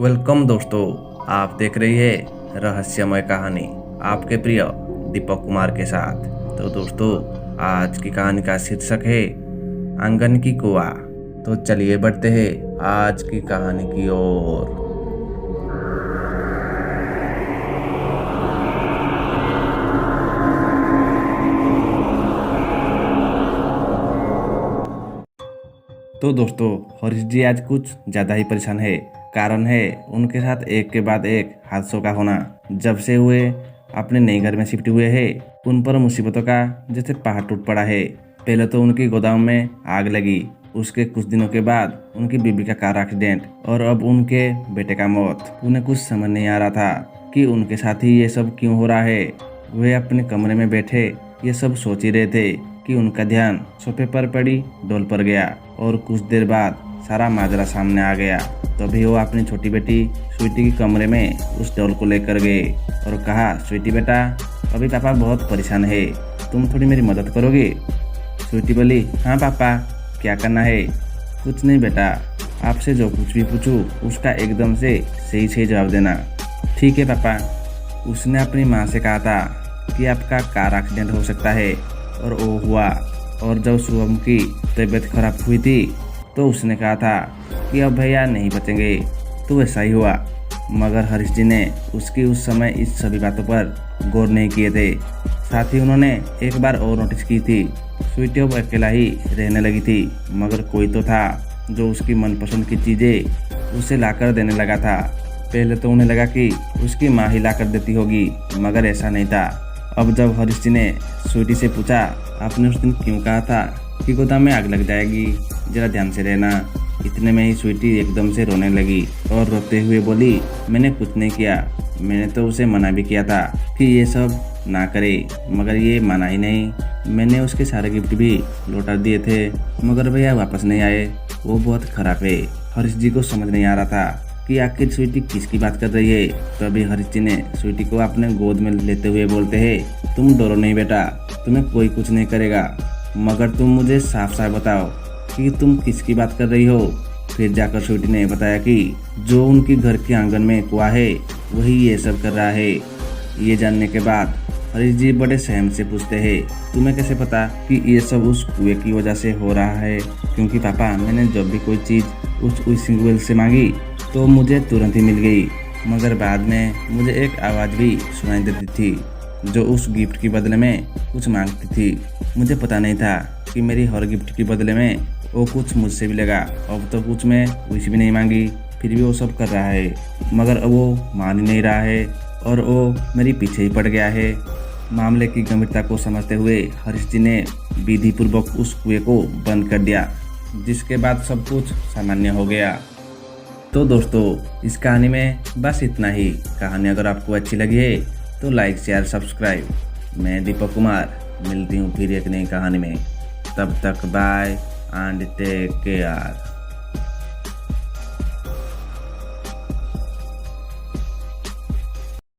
Welcome दोस्तों, आप देख रही है रहस्यमय कहानी आपके प्रिय दीपक कुमार के साथ। तो दोस्तों, आज की कहानी का शीर्षक है आंगन की कुआ। तो चलिए बढ़ते हैं आज की कहानी की ओर। तो दोस्तों, हरीश जी आज कुछ ज़्यादा ही परेशान है। कारण है उनके साथ एक के बाद एक हादसों का होना। जब से हुए अपने नए घर में शिफ्ट हुए हैं, उन पर मुसीबतों का जैसे पहाड़ टूट पड़ा है। पहले तो उनकी गोदाम में आग लगी, उसके कुछ दिनों के बाद उनकी बीबी का कार एक्सीडेंट, और अब उनके बेटे का मौत। उन्हें कुछ समझ नहीं आ रहा था कि उनके साथ ही ये सब क्यों हो रहा है। वे अपने कमरे में बैठे ये सब सोच ही रहे थे कि उनका ध्यान सोफे पर पड़ी डोल पर गया, और कुछ देर बाद सारा माजरा सामने आ गया। तभी वो अपनी छोटी बेटी स्वीटी के कमरे में उस डोल को लेकर गए और कहा, स्वीटी बेटा, अभी पापा बहुत परेशान है, तुम थोड़ी मेरी मदद करोगे? स्वीटी बोली, हाँ पापा, क्या करना है? कुछ नहीं बेटा, आपसे जो कुछ भी पूछूं उसका एकदम से सही सही जवाब देना। ठीक है पापा। उसने अपनी माँ से कहा था कि आपका कार एक्सीडेंट हो सकता है, और वो हुआ। और जब शुभम की तबीयत खराब हुई थी तो उसने कहा था कि अब भैया नहीं बचेंगे, तो वैसा ही हुआ। मगर हरीश जी ने उसकी उस समय इस सभी बातों पर गौर नहीं किए थे। साथ ही उन्होंने एक बार और नोटिस की थी, स्वीटी अब अकेला ही रहने लगी थी, मगर कोई तो था जो उसकी मनपसंद की चीज़ें उसे लाकर देने लगा था। पहले तो उन्हें लगा कि उसकी माँ ही लाकर देती होगी, मगर ऐसा नहीं था। अब जब हरीश जी ने स्वीटी से पूछा, आपने उस दिन क्यों कहा था कि गोदाम में आग लग जाएगी, जरा ध्यान से रहना, इतने में ही स्वीटी एकदम से रोने लगी और रोते हुए बोली, मैंने कुछ नहीं किया, मैंने तो उसे मना भी किया था कि ये सब ना करे, मगर ये माना ही नहीं। मैंने उसके सारे गिफ्ट भी लौटा दिए थे, मगर भैया वापस नहीं आए, वो बहुत खराब है। हरीश जी को समझ नहीं आ रहा था कि आखिर स्वीटी किसकी बात कर रही है। तभी हरीश जी ने स्वीटी को अपने गोद में लेते हुए बोलते हैं, तुम डरो नहीं बेटा, तुम्हें कोई कुछ नहीं करेगा, मगर तुम मुझे साफ साफ बताओ कि तुम किसकी बात कर रही हो। फिर जाकर स्वीटी ने बताया कि जो उनके घर के आंगन में कुआं है वही ये सब कर रहा है। ये जानने के बाद हरीश जी बड़े सहम से पूछते हैं, तुम्हें कैसे पता कि ये सब उस कुएं की वजह से हो रहा है? क्योंकि पापा, मैंने जब भी कोई चीज़ उस विशिंग वेल से मांगी तो मुझे तुरंत ही मिल गई, मगर बाद में मुझे एक आवाज़ भी सुनाई देती थी जो उस गिफ्ट के बदले में कुछ मांगती थी। मुझे पता नहीं था कि मेरी हर गिफ्ट के बदले में वो कुछ मुझसे भी लेगा। अब तो कुछ मैं विश भी नहीं मांगी, फिर भी वो सब कर रहा है, मगर अब वो मान ही नहीं रहा है और वो मेरी पीछे ही पड़ गया है। मामले की गंभीरता को समझते हुए हरीश जी ने विधिपूर्वक उस कुएं को बंद कर दिया, जिसके बाद सब कुछ सामान्य हो गया। तो दोस्तों, इस कहानी में बस इतना ही। कहानी अगर आपको अच्छी लगी है तो लाइक, शेयर, सब्सक्राइब। मैं दीपक कुमार, मिलती हूँ फिर एक नई कहानी में। तब तक बाय एंड टेक केयर।